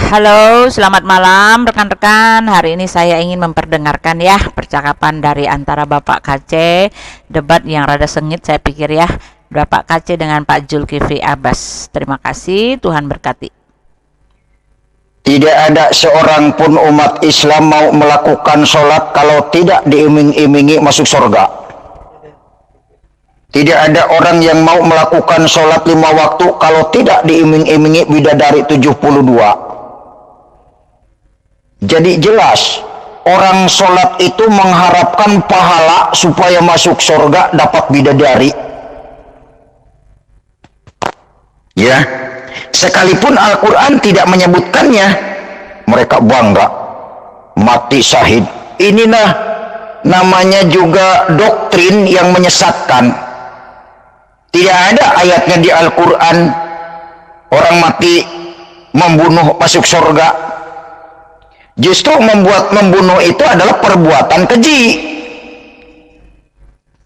Halo, selamat malam rekan-rekan. Hari ini saya ingin memperdengarkan ya percakapan dari antara Bapak KC, debat yang rada sengit saya pikir ya, Bapak KC dengan Pak Zulkifli Abbas. Terima kasih, Tuhan berkati. Tidak ada seorang pun umat Islam mau melakukan sholat kalau tidak diiming-imingi masuk surga. Tidak ada orang yang mau melakukan sholat 5 waktu kalau tidak diiming-imingi bidadari 72. Jadi jelas, orang sholat itu mengharapkan pahala supaya masuk surga dapat bidadari. Ya, sekalipun Al-Quran tidak menyebutkannya, mereka bangga mati syahid. Inilah namanya juga doktrin yang menyesatkan. Tidak ada ayatnya di Al-Quran orang mati membunuh masuk surga. Justru membunuh itu adalah perbuatan keji.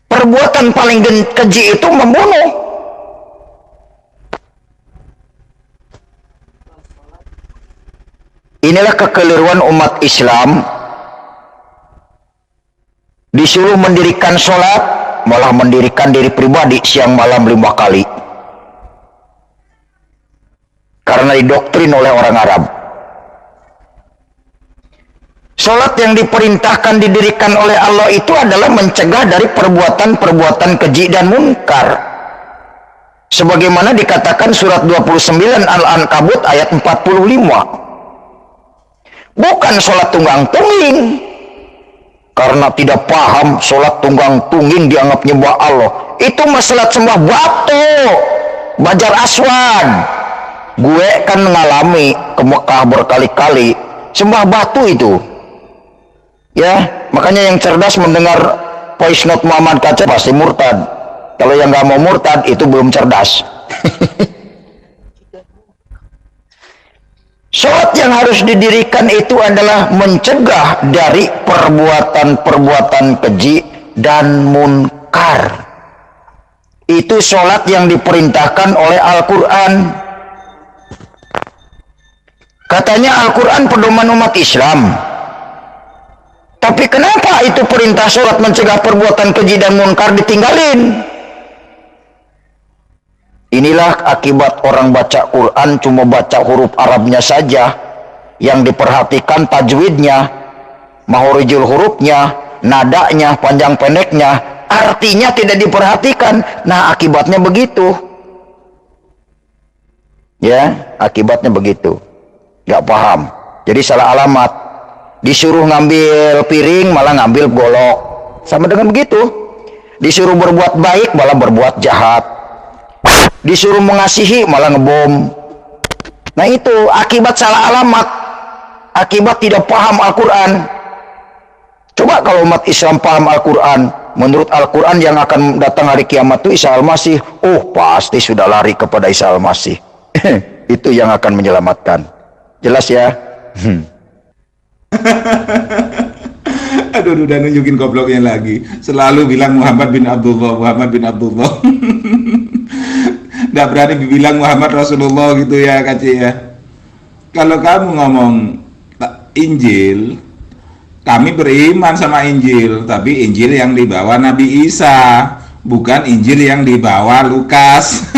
Perbuatan paling keji itu membunuh. Inilah kekeliruan umat Islam. Disuruh mendirikan sholat, malah mendirikan diri pribadi siang malam 5 kali. Karena didoktrin oleh orang Arab. Sholat yang diperintahkan didirikan oleh Allah itu adalah mencegah dari perbuatan-perbuatan keji dan munkar. Sebagaimana dikatakan surat 29 Al-Ankabut ayat 45. Bukan sholat tunggang-tunging. Karena tidak paham sholat tunggang-tunging dianggap nyembah Allah. Itu masalah sembah batu, Bajar Aswan. Gue kan mengalami ke Mekah berkali-kali. Sembah batu itu. Ya, makanya yang cerdas mendengar voice note Muhammad Kaca pasti murtad. Kalau yang nggak mau murtad itu belum cerdas. Sholat yang harus didirikan itu adalah mencegah dari perbuatan-perbuatan keji dan munkar. Itu sholat yang diperintahkan oleh Al-Quran. Katanya Al-Quran pedoman umat Islam. Tapi kenapa itu perintah sholat mencegah perbuatan keji dan munkar ditinggalin? Inilah akibat orang baca Quran cuma baca huruf Arabnya saja. Yang diperhatikan tajwidnya, mahorijul hurufnya, nadanya, panjang pendeknya. Artinya tidak diperhatikan. Nah, akibatnya begitu. Ya, akibatnya begitu. Gak paham. Jadi salah alamat. Disuruh ngambil piring malah ngambil golok. Sama dengan begitu. Disuruh berbuat baik malah berbuat jahat. Disuruh mengasihi malah ngebom. Nah itu akibat salah alamat. Akibat tidak paham Al-Quran. Coba kalau umat Islam paham Al-Quran. Menurut Al-Quran yang akan datang hari kiamat itu Isa Al-Masih. Oh pasti sudah lari kepada Isa Al-Masih. Itu yang akan menyelamatkan. Jelas ya? Aduh, udah nunjukin gobloknya lagi. Selalu bilang Muhammad bin Abdullah, Muhammad bin Abdullah. Nggak berani bilang Muhammad Rasulullah gitu ya, Kaci ya. Kalau kamu ngomong Injil, kami beriman sama Injil, tapi Injil yang dibawa Nabi Isa, bukan Injil yang dibawa Lukas.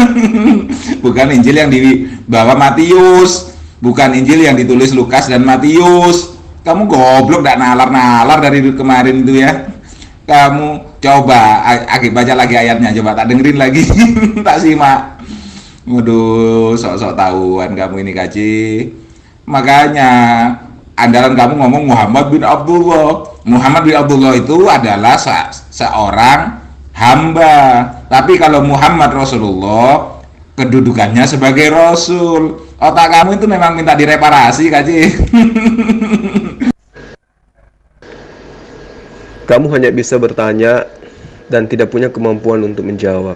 Bukan Injil yang dibawa Matius, bukan Injil yang ditulis Lukas dan Matius. Kamu goblok, gak nalar-nalar dari kemarin itu ya. Kamu coba baca lagi ayatnya, coba tak dengerin lagi. Tak simak. Waduh, sok-sok tahuan kamu ini, Kaci. Makanya andalan kamu ngomong Muhammad bin Abdullah. Muhammad bin Abdullah itu adalah seorang hamba. Tapi kalau Muhammad Rasulullah, kedudukannya sebagai Rasul. Otak kamu itu memang minta direparasi, Kaci. Kamu hanya bisa bertanya dan tidak punya kemampuan untuk menjawab.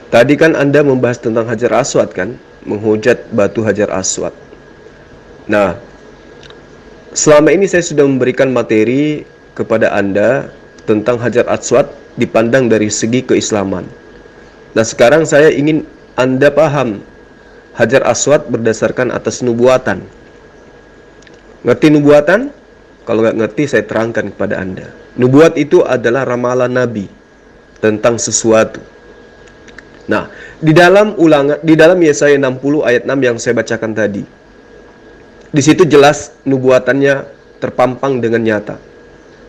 Tadi kan Anda membahas tentang Hajar Aswad kan? Menghujat batu Hajar Aswad. Nah, selama ini saya sudah memberikan materi kepada Anda tentang Hajar Aswad dipandang dari segi keislaman. Nah, sekarang saya ingin Anda paham Hajar Aswad berdasarkan atas nubuatan. Ngerti nubuatan? Kalau nggak ngerti, saya terangkan kepada Anda. Nubuat itu adalah ramalan Nabi tentang sesuatu. Nah, di dalam Yesaya 60 ayat 6 yang saya bacakan tadi, di situ jelas nubuatannya terpampang dengan nyata.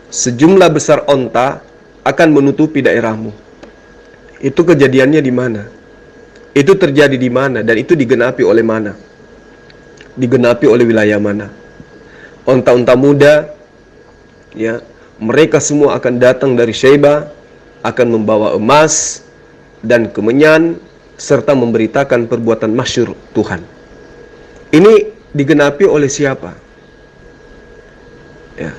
Sejumlah besar onta akan menutupi daerahmu. Itu kejadiannya di mana? Itu terjadi di mana? Dan itu digenapi oleh mana? Digenapi oleh wilayah mana? Onta-onta muda, ya, mereka semua akan datang dari Syeba, akan membawa emas dan kemenyan, serta memberitakan perbuatan masyhur Tuhan. Ini digenapi oleh siapa? Ya.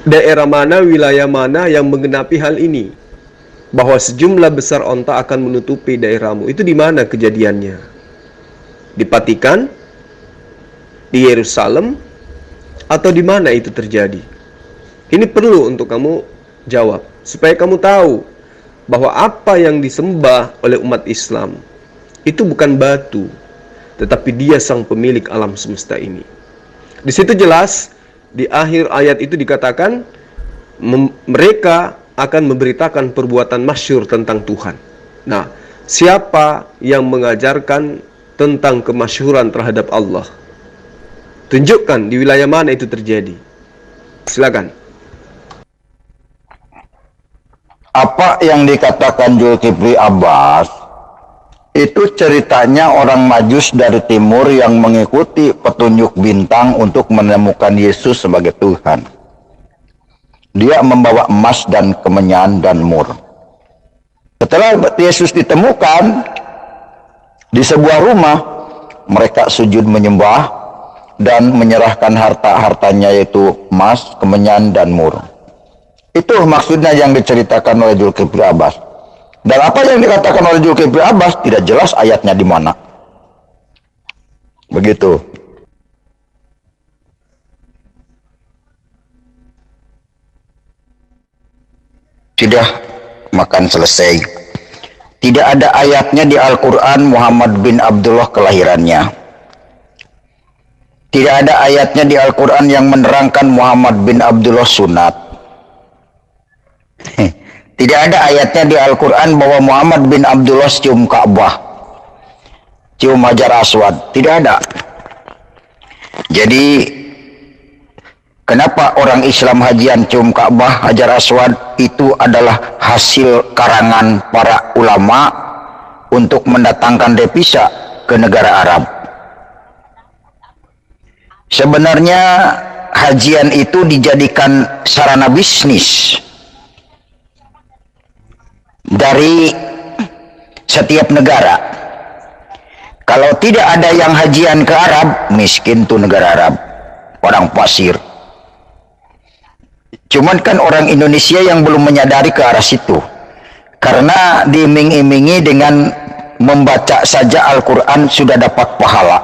Daerah mana, wilayah mana yang menggenapi hal ini? Bahwa sejumlah besar onta akan menutupi daerahmu. Itu di mana kejadiannya? Di Vatikan? Di Yerusalem? Atau di mana itu terjadi? Ini perlu untuk kamu jawab, supaya kamu tahu bahwa apa yang disembah oleh umat Islam itu bukan batu, tetapi Dia sang pemilik alam semesta ini. Di situ jelas, di akhir ayat itu dikatakan mereka akan memberitakan perbuatan masyhur tentang Tuhan. Nah, siapa yang mengajarkan tentang kemasyhuran terhadap Allah? Tunjukkan di wilayah mana itu terjadi. Silakan. Apa yang dikatakan Zulkifli Abbas itu ceritanya orang Majus dari timur yang mengikuti petunjuk bintang untuk menemukan Yesus sebagai Tuhan. Dia membawa emas dan kemenyan dan mur. Setelah Yesus ditemukan di sebuah rumah, mereka sujud menyembah dan menyerahkan harta-hartanya, yaitu emas, kemenyan dan mur. Itu maksudnya yang diceritakan oleh Zulkifli Abbas. Dan apa yang dikatakan oleh Zulkifli Abbas tidak jelas ayatnya di mana. Begitu. Sudah makan selesai. Tidak ada ayatnya di Al-Quran Muhammad bin Abdullah kelahirannya. Tidak ada ayatnya di Al-Quran yang menerangkan Muhammad bin Abdullah sunat. Tidak ada ayatnya di Al-Quran bahwa Muhammad bin Abdullah cium Ka'bah, cium Hajar Aswad. Tidak ada. Jadi kenapa orang Islam hajian cium Ka'bah, Hajar Aswad? Itu adalah hasil karangan para ulama untuk mendatangkan devisa ke negara Arab. Sebenarnya hajian itu dijadikan sarana bisnis dari setiap negara. Kalau tidak ada yang hajian ke Arab, miskin tuh negara Arab, orang pasir. Cuman kan orang Indonesia yang belum menyadari ke arah situ, karena diiming-imingi dengan membaca saja Al-Quran sudah dapat pahala.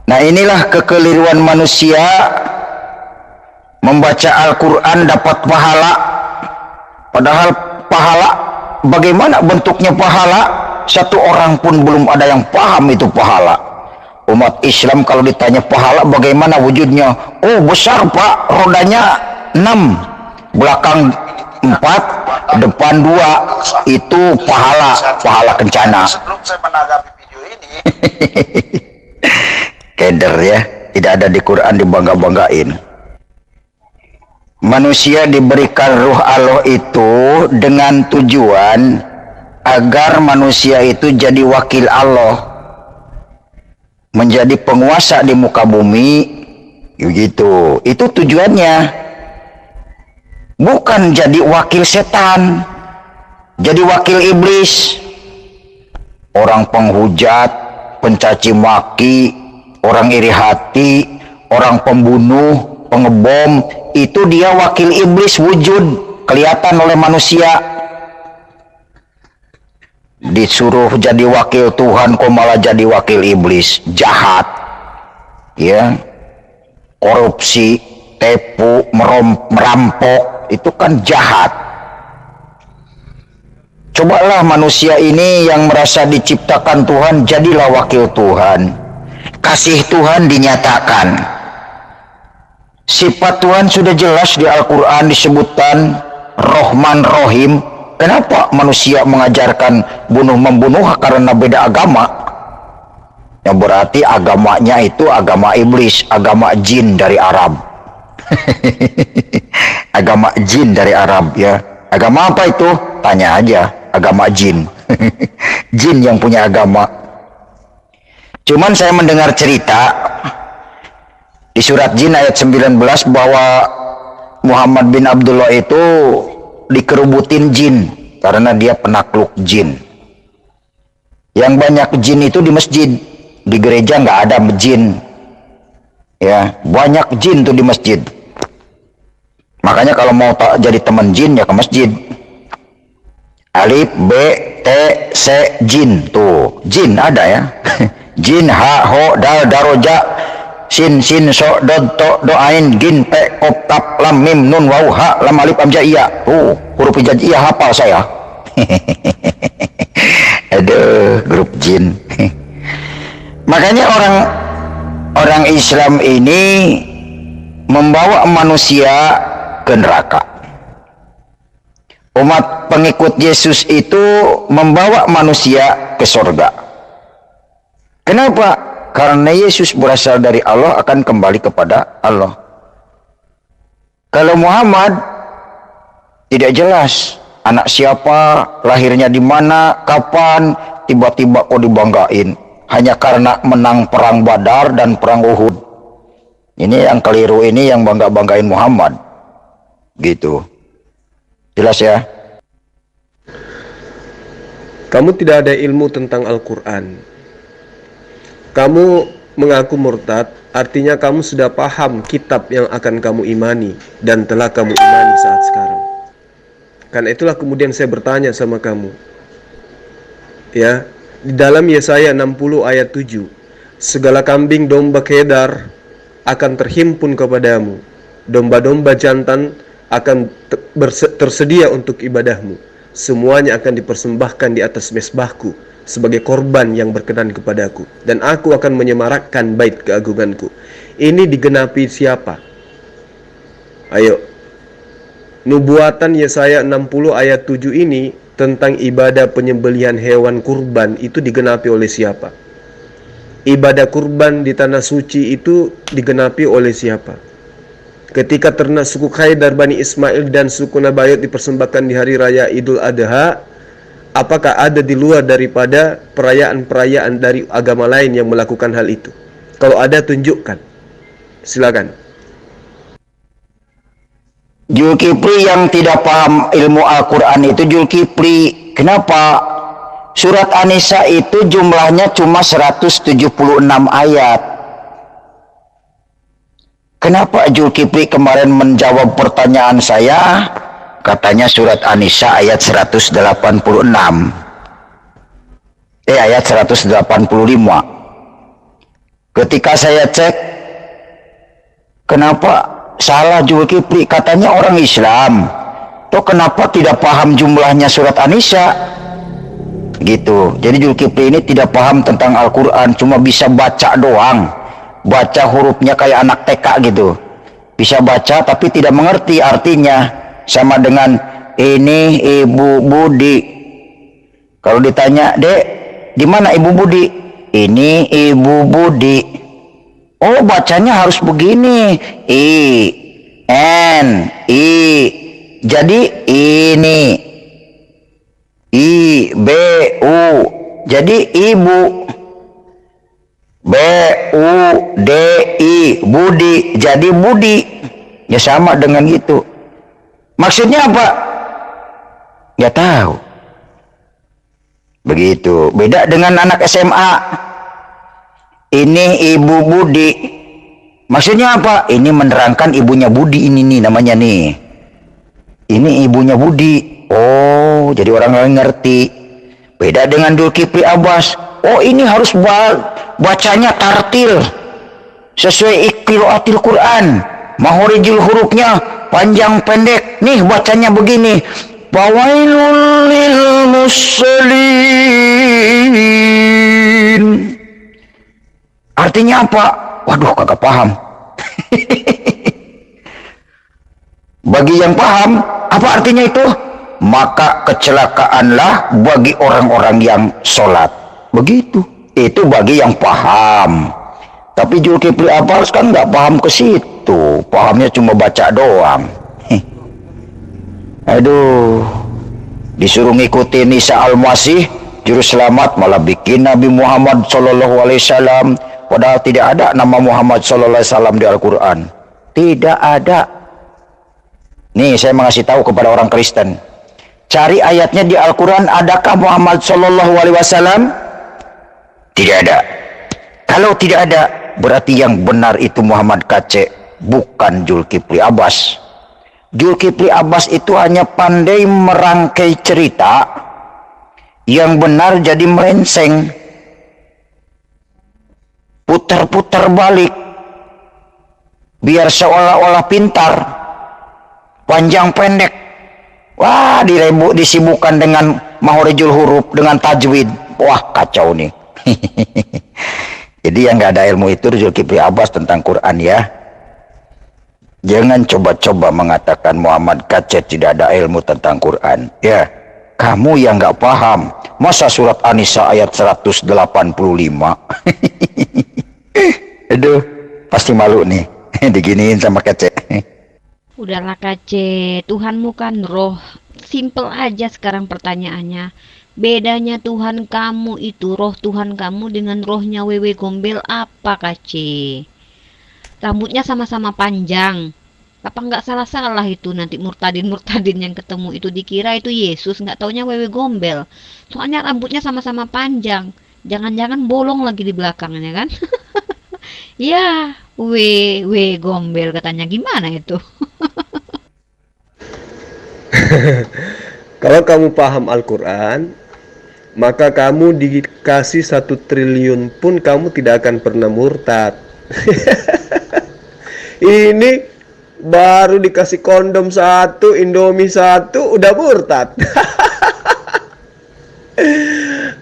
Nah, inilah kekeliruan manusia, membaca Al-Quran dapat pahala, padahal pahala, bagaimana bentuknya pahala? Satu orang pun belum ada yang paham itu pahala. Umat Islam kalau ditanya pahala bagaimana wujudnya? Oh, besar Pak, rodanya 6, belakang 4, depan 2, itu pahala, pahala kencana. Sebelum saya menanggapi video ini, keder ya, tidak ada di Quran, dibangga-banggain. Manusia diberikan ruh Allah itu dengan tujuan agar manusia itu jadi wakil Allah, menjadi penguasa di muka bumi, begitu. Itu tujuannya. Bukan jadi wakil setan, jadi wakil iblis, orang penghujat, pencaci maki, orang iri hati, orang pembunuh, pengebom. Itu dia wakil iblis wujud, kelihatan oleh manusia. Disuruh jadi wakil Tuhan kok malah jadi wakil iblis, jahat, ya, korupsi, tipu, merampok, itu kan jahat. Cobalah manusia ini yang merasa diciptakan Tuhan, jadilah wakil Tuhan. Kasih Tuhan dinyatakan. Sifat Tuhan sudah jelas di Al-Quran disebutkan Rahman Rahim. Kenapa manusia mengajarkan bunuh-membunuh karena beda agama? Yang berarti agamanya itu agama iblis, agama jin dari Arab. Agama jin dari Arab ya. Agama apa itu? Tanya aja. Agama jin. Jin yang punya agama. Cuman saya mendengar cerita di surat jin ayat 19 bahwa Muhammad bin Abdullah itu dikerubutin jin karena dia penakluk jin. Yang banyak jin itu di masjid. Di gereja nggak ada jin. Ya, banyak jin tuh di masjid. Makanya kalau mau jadi teman jin ya ke masjid. Alif, B, T, C, jin. Tuh, jin ada ya. Jin, ha, ho, dal, daroja, sin, so, dod, to, do, ain, gin, pe, kop, kap, lam, mim, nun, waw, ha, lam, alif, amjaiyah. Tuh, huruf hijaiyah hafal saya. Aduh, grup jin. Makanya orang Islam ini membawa manusia ke neraka. Umat pengikut Yesus itu membawa manusia ke surga. Kenapa? Karena Yesus berasal dari Allah, akan kembali kepada Allah. Kalau Muhammad tidak jelas anak siapa, lahirnya di mana, kapan, tiba-tiba kok dibanggain hanya karena menang perang Badar dan perang Uhud. Ini yang keliru, ini yang bangga-banggain Muhammad. Gitu. Jelas ya? Kamu tidak ada ilmu tentang Al-Quran. Kamu mengaku murtad, artinya kamu sudah paham kitab yang akan kamu imani dan telah kamu imani saat sekarang. Karena itulah kemudian saya bertanya sama kamu. Ya, di dalam Yesaya 60 ayat 7, segala kambing domba kedar akan terhimpun kepadamu, domba-domba jantan akan tersedia untuk ibadahmu. Semuanya akan dipersembahkan di atas mezbahku sebagai korban yang berkenan kepadaku, dan aku akan menyemarakkan bait keagunganku. Ini digenapi siapa? Ayo. Nubuatan Yesaya 60 ayat 7 ini tentang ibadah penyembelihan hewan kurban itu digenapi oleh siapa? Ibadah kurban di tanah suci itu digenapi oleh siapa? Ketika ternak suku Khaydar Bani Ismail dan suku Nabayot dipersembahkan di hari raya Idul Adha, apakah ada di luar daripada perayaan-perayaan dari agama lain yang melakukan hal itu? Kalau ada, tunjukkan. Silakan. Zulkifli yang tidak paham ilmu Al-Quran itu Zulkifli. Kenapa? Surat An-Nisa itu jumlahnya cuma 176 ayat. Kenapa Zulkifli kemarin menjawab pertanyaan saya? Katanya surat An-Nisa ayat 186. Ayat 185. Ketika saya cek, kenapa salah Zulkifli? Katanya orang Islam. Toh kenapa tidak paham jumlahnya surat An-Nisa? Gitu. Jadi Zulkifli ini tidak paham tentang Al-Quran, cuma bisa baca doang. Baca hurufnya kayak anak TK gitu. Bisa baca tapi tidak mengerti artinya. Sama dengan ini Ibu Budi. Kalau ditanya, "Dek, di mana Ibu Budi?" Ini Ibu Budi. Oh, bacanya harus begini. I N I. Jadi ini I B U. Jadi ibu. B U D I, Budi, jadi Budi. Ya sama dengan itu. Maksudnya apa? Nggak tahu. Begitu. Beda dengan anak SMA. Ini Ibu Budi. Maksudnya apa? Ini menerangkan ibunya Budi ini nih namanya nih. Ini ibunya Budi. Oh, jadi orang lain ngerti. Beda dengan Zulkifli Abbas. Oh, ini harus bacanya tartil sesuai qiraatil Quran, mahorijul hurufnya panjang pendek. Nih bacanya begini. Fawailul lil musallin. Artinya apa? Waduh, kagak paham. Bagi yang paham, apa artinya itu? Maka kecelakaanlah bagi orang-orang yang sholat. Begitu. Itu bagi yang paham. Tapi Zulkifli Abbas kan nggak paham ke situ. Pahamnya cuma baca doang. Aduh. Disuruh ngikutin Isa Al-Masih, juru selamat, malah bikin Nabi Muhammad SAW. Padahal tidak ada nama Muhammad SAW di Al-Quran. Tidak ada. Nih, saya mengasih tahu kepada orang Kristen. Cari ayatnya di Al-Quran, adakah Muhammad SAW? Tidak ada. Kalau tidak ada, berarti yang benar itu Muhammad KC, bukan Zulkifli Abbas. Zulkifli Abbas itu hanya pandai merangkai cerita, yang benar jadi merengseng. Putar-putar balik, biar seolah-olah pintar, panjang pendek. Wah, disibukkan dengan mahorijul huruf, dengan tajwid. Wah, kacau nih. Jadi yang nggak ada ilmu itu Zulkifli Abbas tentang Quran ya. Jangan coba-coba mengatakan Muhammad KC tidak ada ilmu tentang Quran. Ya, kamu yang nggak paham. Masa surat An-Nisa ayat 185? Aduh, pasti malu nih diginiin sama KC. Udahlah KC, Tuhanmu kan roh. Simple aja sekarang pertanyaannya. Bedanya Tuhan kamu itu, roh Tuhan kamu dengan rohnya Wewe Gombel apa KC? Rambutnya sama-sama panjang. Apa nggak salah-salah itu nanti murtadin-murtadin yang ketemu itu dikira itu Yesus, nggak taunya Wewe Gombel. Soalnya rambutnya sama-sama panjang. Jangan-jangan bolong lagi di belakangnya kan? Ya, Wewe Gombel katanya, gimana itu? Kalau kamu paham Al-Quran, maka kamu dikasih 1 triliun pun kamu tidak akan pernah murtad. Ini baru dikasih kondom 1, Indomie 1, udah murtad.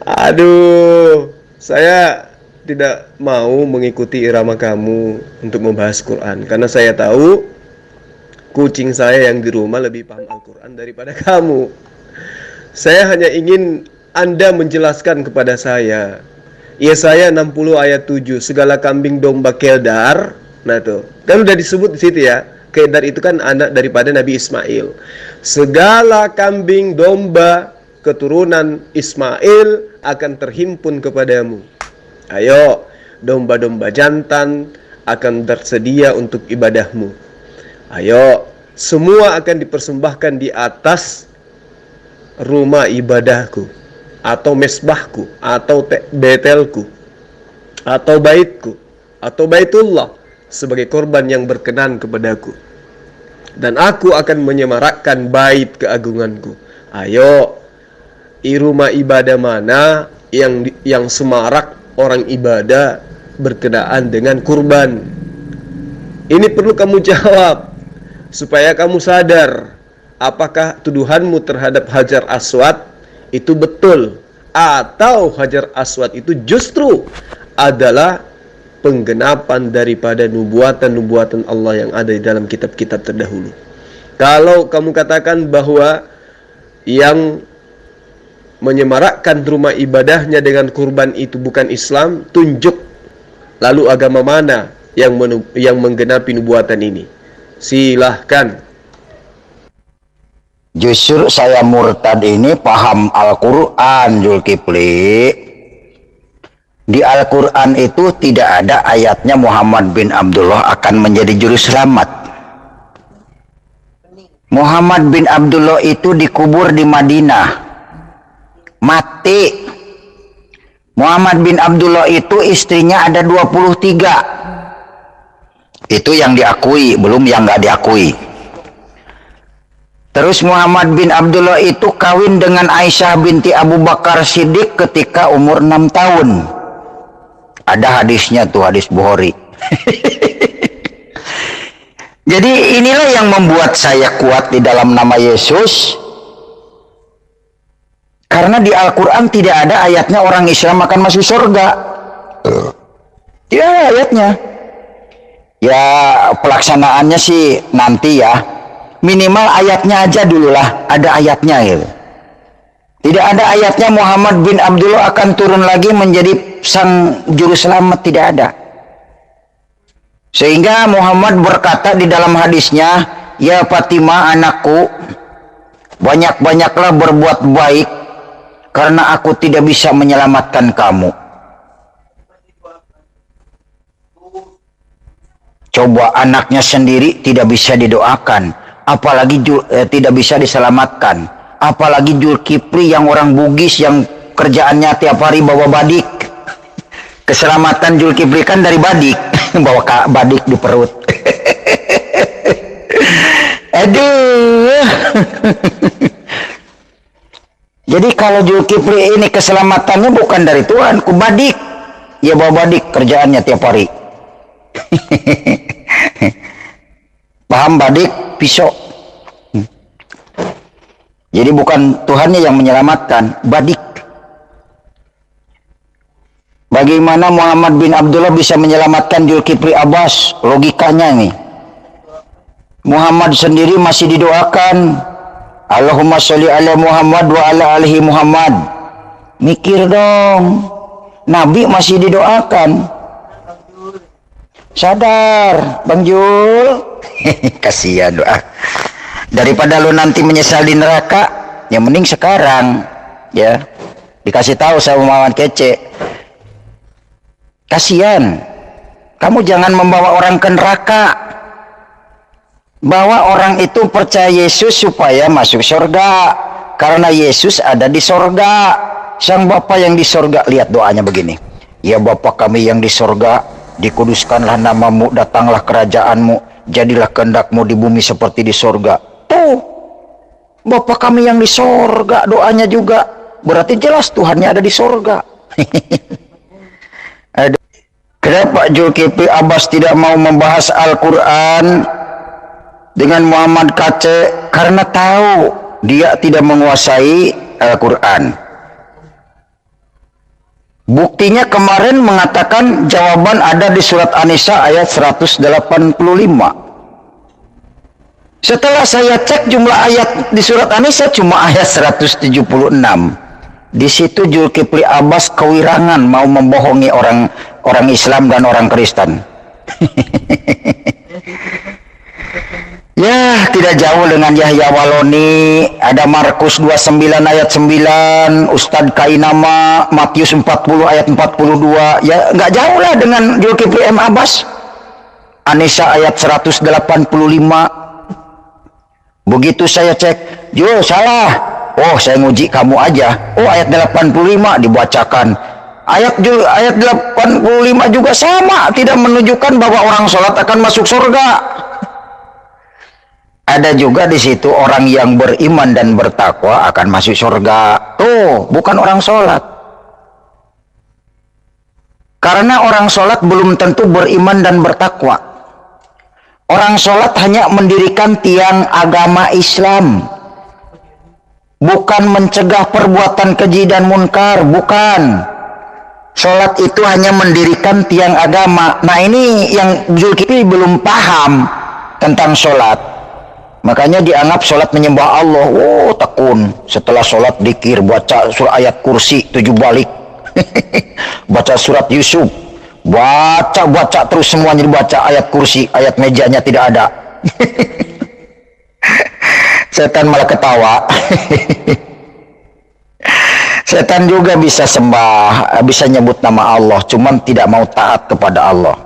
Aduh, saya tidak mau mengikuti irama kamu untuk membahas Quran, karena saya tahu kucing saya yang di rumah lebih paham Al-Quran daripada kamu. Saya hanya ingin Anda menjelaskan kepada saya. Yesaya 60 ayat 7, segala kambing domba Keldar. Nah tuh, kan udah disebut di situ ya. Keldar itu kan anak daripada Nabi Ismail. Segala kambing domba keturunan Ismail akan terhimpun kepadamu. Ayo, domba-domba jantan akan tersedia untuk ibadahmu. Ayo, semua akan dipersembahkan di atas rumah ibadahku, atau mesbahku, atau betelku, atau baitku, atau baitullah, sebagai korban yang berkenan kepadaku. Dan aku akan menyemarakkan bait keagunganku. Ayo, rumah ibadah mana yang semarak orang ibadah berkenaan dengan kurban? Ini perlu kamu jawab, supaya kamu sadar apakah tuduhanmu terhadap Hajar Aswad itu betul, atau Hajar Aswad itu justru adalah penggenapan daripada nubuatan-nubuatan Allah yang ada di dalam kitab-kitab terdahulu. Kalau kamu katakan bahwa yang menyemarakkan rumah ibadahnya dengan kurban itu bukan Islam, tunjuk lalu agama mana yang menggenapi nubuatan ini. Silahkan. Justru saya murtad ini paham Al-Quran, Zulkifli. Di Al-Quran itu tidak ada ayatnya Muhammad bin Abdullah akan menjadi juru selamat. Muhammad bin Abdullah itu dikubur di Madinah, mati. Muhammad bin Abdullah itu istrinya ada 23. Itu yang diakui, belum yang nggak diakui. Terus Muhammad bin Abdullah itu kawin dengan Aisyah binti Abu Bakar Siddiq ketika umur 6 tahun. Ada hadisnya tuh, hadis Bukhari. Jadi inilah yang membuat saya kuat di dalam nama Yesus. Karena di Al-Quran tidak ada ayatnya orang Islam akan masuk surga. Tidak ada ayatnya. Ya pelaksanaannya sih nanti ya. Minimal ayatnya aja dululah, ada ayatnya gitu. Tidak ada ayatnya Muhammad bin Abdullah akan turun lagi menjadi sang juru selamat, tidak ada. Sehingga Muhammad berkata di dalam hadisnya, "Ya Fatimah anakku, banyak-banyaklah berbuat baik karena aku tidak bisa menyelamatkan kamu." Coba anaknya sendiri tidak bisa didoakan, apalagi tidak bisa diselamatkan, apalagi Zulkifli yang orang Bugis yang kerjaannya tiap hari bawa badik. Keselamatan Zulkifli kan dari badik, bawa badik di perut. Aduh. Jadi kalau Zulkifli ini keselamatannya bukan dari Tuhan, ku badik. Ya bawa badik kerjaannya tiap hari. Paham badik pisau. Jadi bukan Tuhannya yang menyelamatkan, badik. Bagaimana Muhammad bin Abdullah bisa menyelamatkan Zulkifli Abbas? Logikanya nih. Muhammad sendiri masih didoakan, Allahumma sholli ala Muhammad wa ala alihi Muhammad. Mikir dong. Nabi masih didoakan. Sadar, Bang Jul. Kasihan doa. Daripada lu nanti menyesal di neraka, yang mending sekarang ya dikasih tahu sama Muhammad kece. Kasihan. Kamu jangan membawa orang ke neraka. Bawa orang itu percaya Yesus supaya masuk surga. Karena Yesus ada di surga. Sang Bapa yang di surga, lihat doanya begini. Ya Bapa kami yang di surga, dikuduskanlah namamu, datanglah kerajaanmu, jadilah kehendakmu di bumi seperti di surga. Tuh, Bapa kami yang di surga, doanya juga. Berarti jelas Tuhannya ada di surga. Kenapa Zulkifli Abbas tidak mau membahas Al-Quran dengan Muhammad Kace? Karena tahu dia tidak menguasai Al-Quran. Buktinya kemarin mengatakan jawaban ada di surat An-Nisa ayat 185. Setelah saya cek jumlah ayat di surat An-Nisa cuma ayat 176. Di situ Zulkifli Abbas kewirangan mau membohongi orang Islam dan orang Kristen. Ya, tidak jauh dengan Yahya Waloni, ada Markus 29 ayat 9, Ustadz Kainama, Matius 40 ayat 42. Ya, nggak jauh lah dengan Zulkifli M. Abbas. An-Nisa ayat 185. Begitu saya cek, Jul salah. Oh, saya nguji kamu aja. Oh, ayat 85 dibacakan. Ayat 85 juga sama, tidak menunjukkan bahwa orang sholat akan masuk surga. Ada juga di situ orang yang beriman dan bertakwa akan masuk surga. Tuh, bukan orang sholat. Karena orang sholat belum tentu beriman dan bertakwa. Orang sholat hanya mendirikan tiang agama Islam. Bukan mencegah perbuatan keji dan munkar, bukan. Sholat itu hanya mendirikan tiang agama. Nah ini yang Zulkifli belum paham tentang sholat. Makanya dianggap sholat menyembah Allah. Oh tekun. Setelah sholat dikir, baca surah ayat kursi 7 balik. Baca surat Yusuf. Baca terus semuanya dibaca ayat kursi. Ayat mejanya tidak ada. Setan malah ketawa. Setan juga bisa sembah, bisa nyebut nama Allah, cuman tidak mau taat kepada Allah.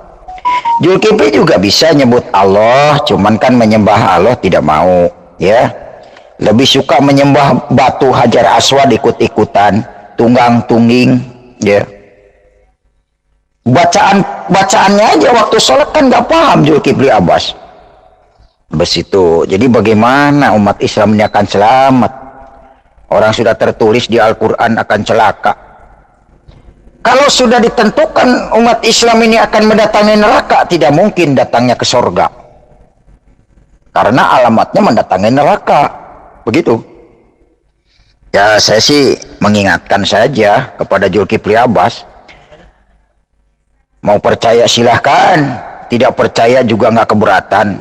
Zulkifli juga bisa nyebut Allah, cuman kan menyembah Allah tidak mau, ya. Lebih suka menyembah batu Hajar Aswad ikut-ikutan, tunggang-tungging, ya. Bacaannya aja waktu sholat kan nggak paham Zulkifli Abbas. Besitu. Jadi bagaimana umat Islam ini akan selamat? Orang sudah tertulis di Al-Quran akan celaka. Kalau sudah ditentukan umat Islam ini akan mendatangi neraka, tidak mungkin datangnya ke surga. Karena alamatnya mendatangi neraka. Begitu. Ya saya sih mengingatkan saja kepada Zulkifli Abbas. Mau percaya silahkan, tidak percaya juga nggak keberatan.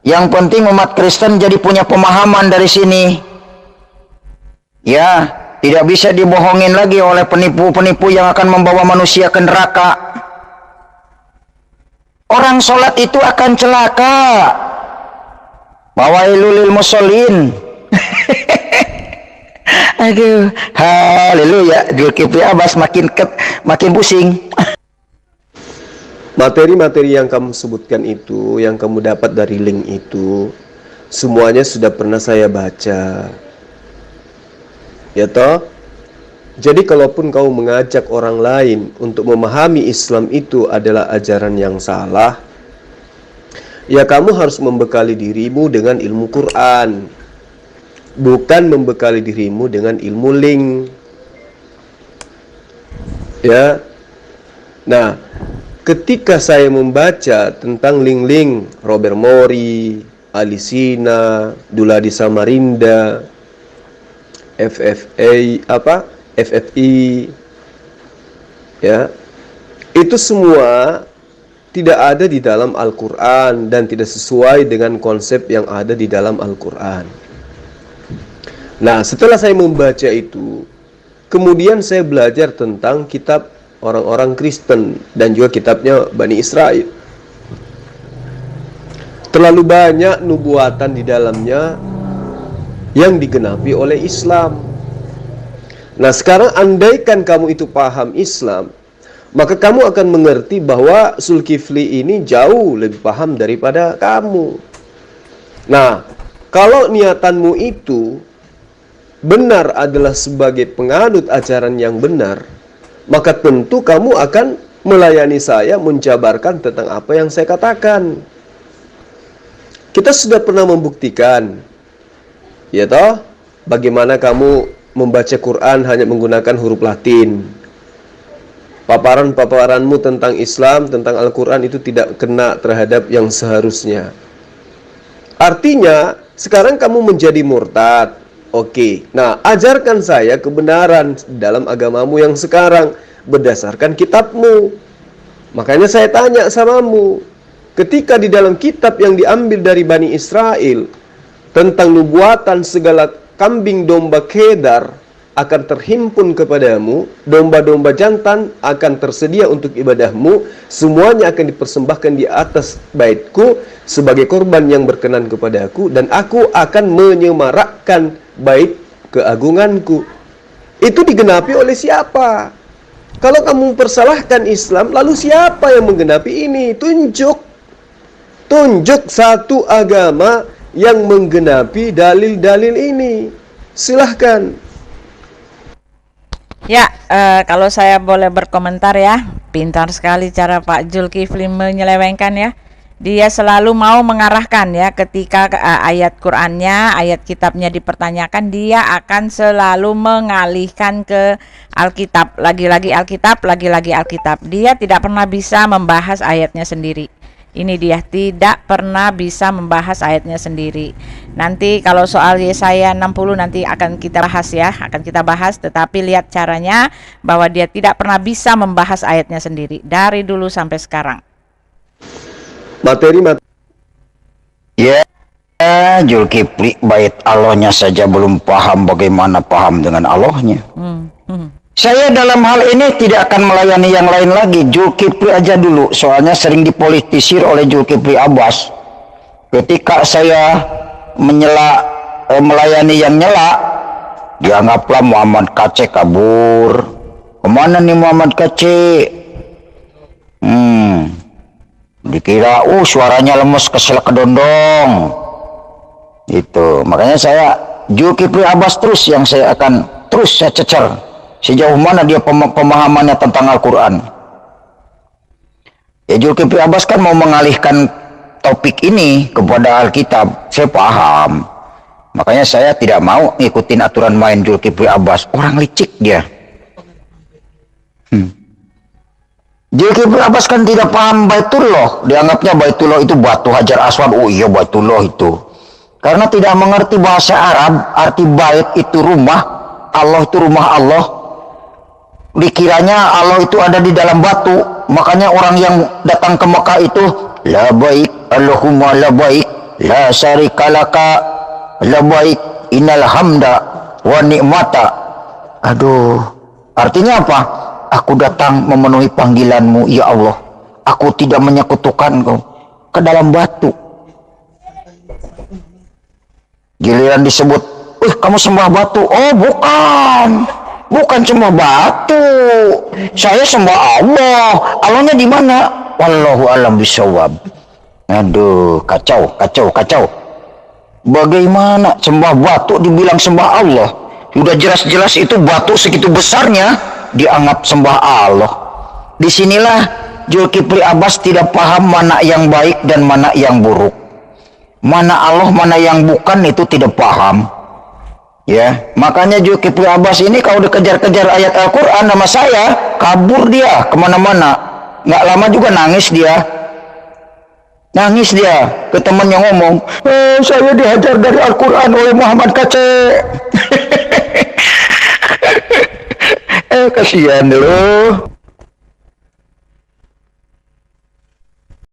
Yang penting umat Kristen jadi punya pemahaman dari sini. Ya, tidak bisa dibohongin lagi oleh penipu-penipu yang akan membawa manusia ke neraka. Orang sholat itu akan celaka. Wawailul lil musholin. Aduh, haleluya. Zulkifli Abbas makin pusing. Materi-materi yang kamu sebutkan itu, yang kamu dapat dari link itu, semuanya sudah pernah saya baca. Ya toh? Jadi kalaupun kau mengajak orang lain untuk memahami Islam itu adalah ajaran yang salah, ya kamu harus membekali dirimu dengan ilmu Quran, bukan membekali dirimu dengan ilmu link. Ya. Nah, ketika saya membaca tentang link-link Robert Mori, Alisina, Duladi Samarinda, FFI, ya, itu semua tidak ada di dalam Al-Quran dan tidak sesuai dengan konsep yang ada di dalam Al-Quran. Nah, setelah saya membaca itu, kemudian saya belajar tentang kitab orang-orang Kristen dan juga kitabnya Bani Israel. Terlalu banyak nubuatan di dalamnya yang digenapi oleh Islam. Nah, sekarang andaikan kamu itu paham Islam, maka kamu akan mengerti bahwa Zulkifli ini jauh lebih paham daripada kamu. Nah, kalau niatanmu itu benar adalah sebagai penganut ajaran yang benar, maka tentu kamu akan melayani saya, menjabarkan tentang apa yang saya katakan. Kita sudah pernah membuktikan, ya toh, bagaimana kamu membaca Quran hanya menggunakan huruf Latin. Paparan-paparanmu tentang Islam, tentang Al-Quran itu tidak kena terhadap yang seharusnya. Artinya, sekarang kamu menjadi murtad. Oke, nah ajarkan saya kebenaran dalam agamamu yang sekarang berdasarkan kitabmu. Makanya saya tanya samamu, ketika di dalam kitab yang diambil dari Bani Israel tentang nubuatan segala kambing domba kedar akan terhimpun kepadamu, domba-domba jantan akan tersedia untuk ibadahmu, semuanya akan dipersembahkan di atas baitku sebagai korban yang berkenan kepadaku, dan aku akan menyemarakkan bait keagunganku. Itu digenapi oleh siapa? Kalau kamu mempersalahkan Islam, lalu siapa yang menggenapi ini? Tunjuk satu agama yang menggenapi dalil-dalil ini. Silahkan. Ya, kalau saya boleh berkomentar ya, pintar sekali cara Pak Zulkifli menyelewengkan ya. Dia selalu mau mengarahkan ya, ketika ayat Qur'annya, ayat kitabnya dipertanyakan, dia akan selalu mengalihkan ke Alkitab, lagi-lagi Alkitab, lagi-lagi Alkitab. Dia tidak pernah bisa membahas ayatnya sendiri. Ini dia, tidak pernah bisa membahas ayatnya sendiri. Nanti kalau soal Yesaya 60 nanti akan kita bahas ya, akan kita bahas, tetapi lihat caranya bahwa dia tidak pernah bisa membahas ayatnya sendiri dari dulu sampai sekarang. Materi. Ya, Zulkifli bait Allahnya saja belum paham, bagaimana paham dengan Allahnya. Saya dalam hal ini tidak akan melayani yang lain lagi. Zulkifli aja dulu, soalnya sering dipolitisir oleh Zulkifli Abbas. Ketika saya melayani yang nyela, dianggaplah Muhammad KC kabur. Kemana nih Muhammad KC? Dikira suaranya lemes, kesel kedondong. Itu makanya saya Zulkifli Abbas terus yang saya akan terus saya cecer sejauh mana dia pemahamannya tentang Al-Quran. Ya, Zulkifli Abbas kan mau mengalihkan topik ini kepada Alkitab. Saya paham, makanya saya tidak mau ngikutin aturan main Zulkifli Abbas. Orang licik dia. Zulkifli Abbas kan tidak paham Baitullah. Dianggapnya Baitullah itu batu Hajar Aswad. Oh iya, Baitullah itu. Karena tidak mengerti bahasa Arab, arti bait itu rumah. Allah itu rumah Allah. Dikiranya Allah itu ada di dalam batu. Makanya orang yang datang ke Mekah itu labaik Allahumma labaik la syarikalaka labaik innal hamda wa ni'mata. Aduh, artinya apa? Aku datang memenuhi panggilanmu ya Allah. Aku tidak menyekutukan kau ke dalam batu. Giliran disebut, kamu sembah batu. Oh bukan sembah batu. Saya sembah Allah. Allahnya di mana? Wallahu a'lam bishawab. Aduh, kacau. Bagaimana sembah batu dibilang sembah Allah? Udah jelas-jelas itu batu segitu besarnya dianggap sembah Allah. Disinilah Zulkifli Abbas tidak paham mana yang baik dan mana yang buruk. Mana Allah, mana yang bukan itu tidak paham. Ya, makanya Zulkifli Abbas ini kalau dikejar-kejar ayat Al-Quran sama saya, kabur dia kemana-mana. Nggak lama juga nangis dia ke teman yang ngomong, saya dihajar dari Al-Quran oleh Muhammad Kace. Kasihan loh.